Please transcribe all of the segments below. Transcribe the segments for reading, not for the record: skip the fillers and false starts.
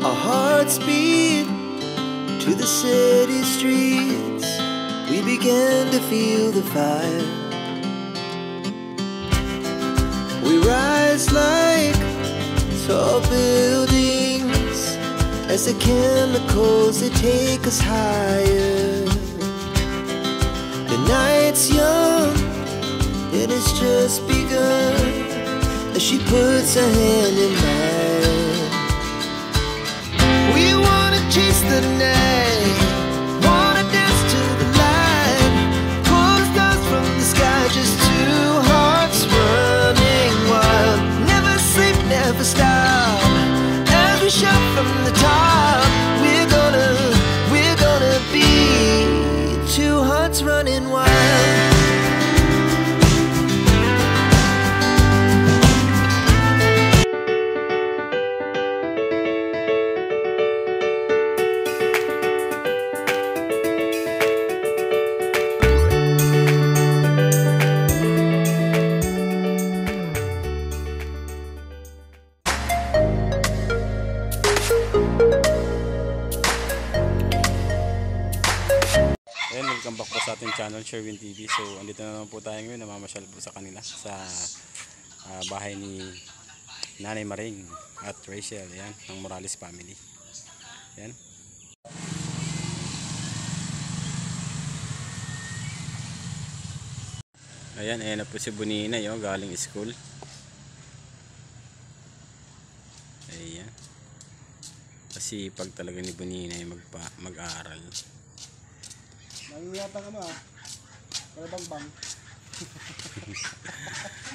Our hearts beat to the city streets. We began to feel the fire. We rise like tall buildings as the chemicals, they take us higher. The night's young, it has just begun, as she puts her hand in mine. We wanna chase the night, wanna dance to the light, pull the stars from the sky, just two hearts running wild. Never sleep, never stop, as we shout from the top. We're gonna be two hearts running wild. Welcome back po sa ating channel, Sherwin TV. So, andito na naman po tayo ngayon, namamasyal po sa kanila sa bahay ni Nanay Maring at Rachel, yan, ng Morales family. Yan. Ayan, ayan na po si Bonina, yo, galing school. Ayan. Kasi pag talaga ni Bonina ay mag-aaral. Nangingata ka ba? Bang.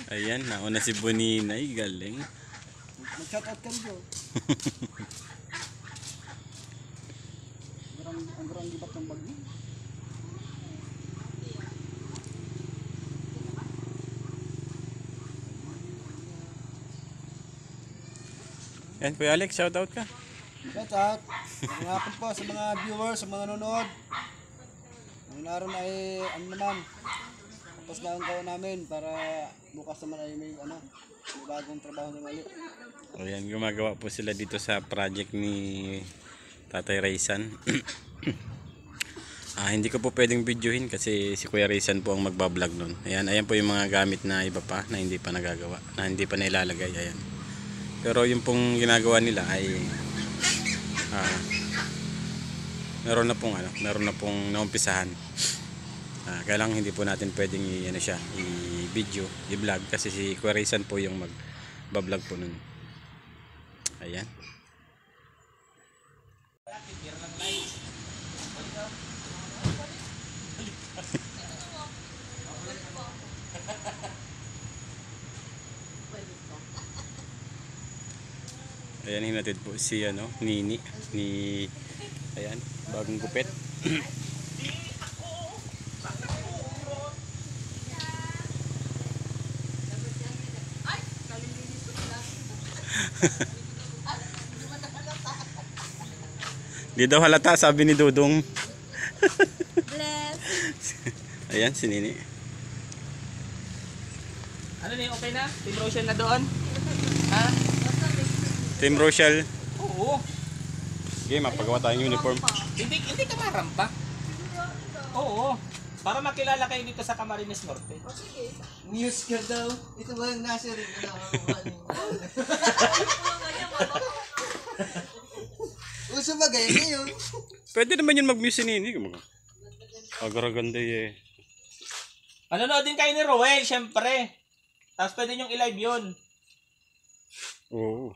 Ayan, nauna si Bonina, ay galing. Mag-shout out ka rin. Ang garang gibat ng bag niya. Yan, Kuya Alex, shout out ka. Shout out. Magandang hapon po sa mga viewers, sa mga nanonood. Ang naroon ay ano naman, tapos na ang gawin namin para bukas naman ay may bagong trabaho na mali. Ayan, gumagawa po sila dito sa project ni Tatay Raysan. Hindi ko po pwedeng videohin kasi si Kuya Raysan po ang magbablog nun. Ayan, ayan po yung mga gamit na iba pa na hindi pa nagagawa, na hindi pa nailalagay. Ayan. Pero yung pong ginagawa nila ay meron na pong naumpisahan. Kailangan hindi po natin pwedeng i-video, i-vlog kasi si Kuya Raysan po yung mag-vlog po nun. Ayan. Ayan, hinatid po si Nini ni, ayan, bagong gupit. Di daw halata, sabi ni Dudong. Bless. Ayan si Nini. Ano na, okay na? Team Rochelle na doon? Ha? Team Rochelle. Oo. Sige, mapagawa tayong uniform. Hindi ka marampa. Oo. Para makilala kayo dito sa Camarines Norte. News ka daw. Ito ba yung nasa rin na uso ba gaya ngayon? Pwede naman yun mag-muse si Nini. Agaraganda eh. Manonood din kayo ni Roel, syempre. Tapos pwede nyong i-live yun. Oo.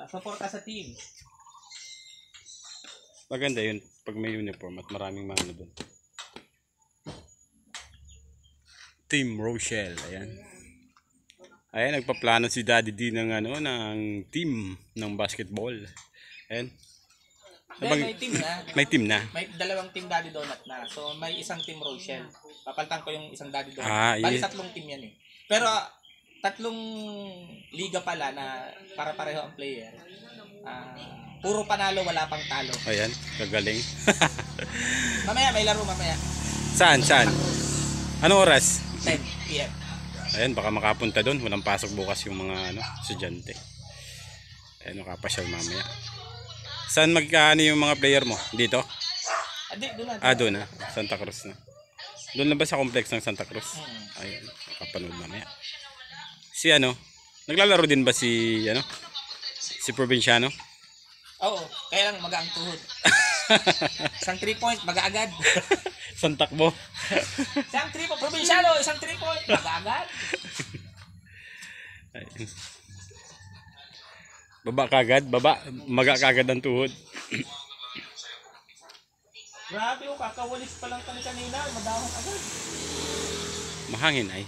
Suporta sa team. Maganda yun pag may uniform at maraming mga doon. Team Rochelle, ayan. Ayan, nagpaplano si Daddy D ng team ng basketball. Ayan. May team na. May team na. May dalawang team Daddy Donut na. So may isang team Rochelle. Papalitan ko yung isang Daddy Donut. Bali tatlong team yan eh. Pero tatlong liga pala na para pareho ang player. Puro panalo, wala pang talo. Ayan, kagaling. Mamaya, may laro mamaya. Saan? Anong oras? 10 PM. Ayan, baka makapunta doon. Walang pasok bukas yung mga estudyante. Ayan, makapasyal mamaya. Saan magkaano yung mga player mo? Dito? Doon na. Doon na. Santa Cruz na. Doon na ba sa complex ng Santa Cruz? Ayun, kapanood mamaya. Si ano? Naglalaro din ba si ano? Si Provinciano? Oo, kaya lang magaang tuhod. Isang 3 point, mag-aagad. Isang takbo. Isang 3 point, Provinciano, isang 3 point, mag-aagad. Ayun. Baba kagad, maga kagad ang tuhod. Grabe, kakawalis pa lang kami kanina, madamot agad. Mahangin ay.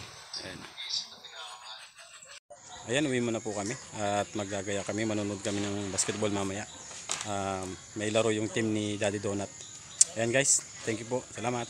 Ayan, uwi muna po kami at magagaya kami, manonood kami ng basketball mamaya. May laro yung team ni Daddy Donut. Ayan guys, thank you po, salamat.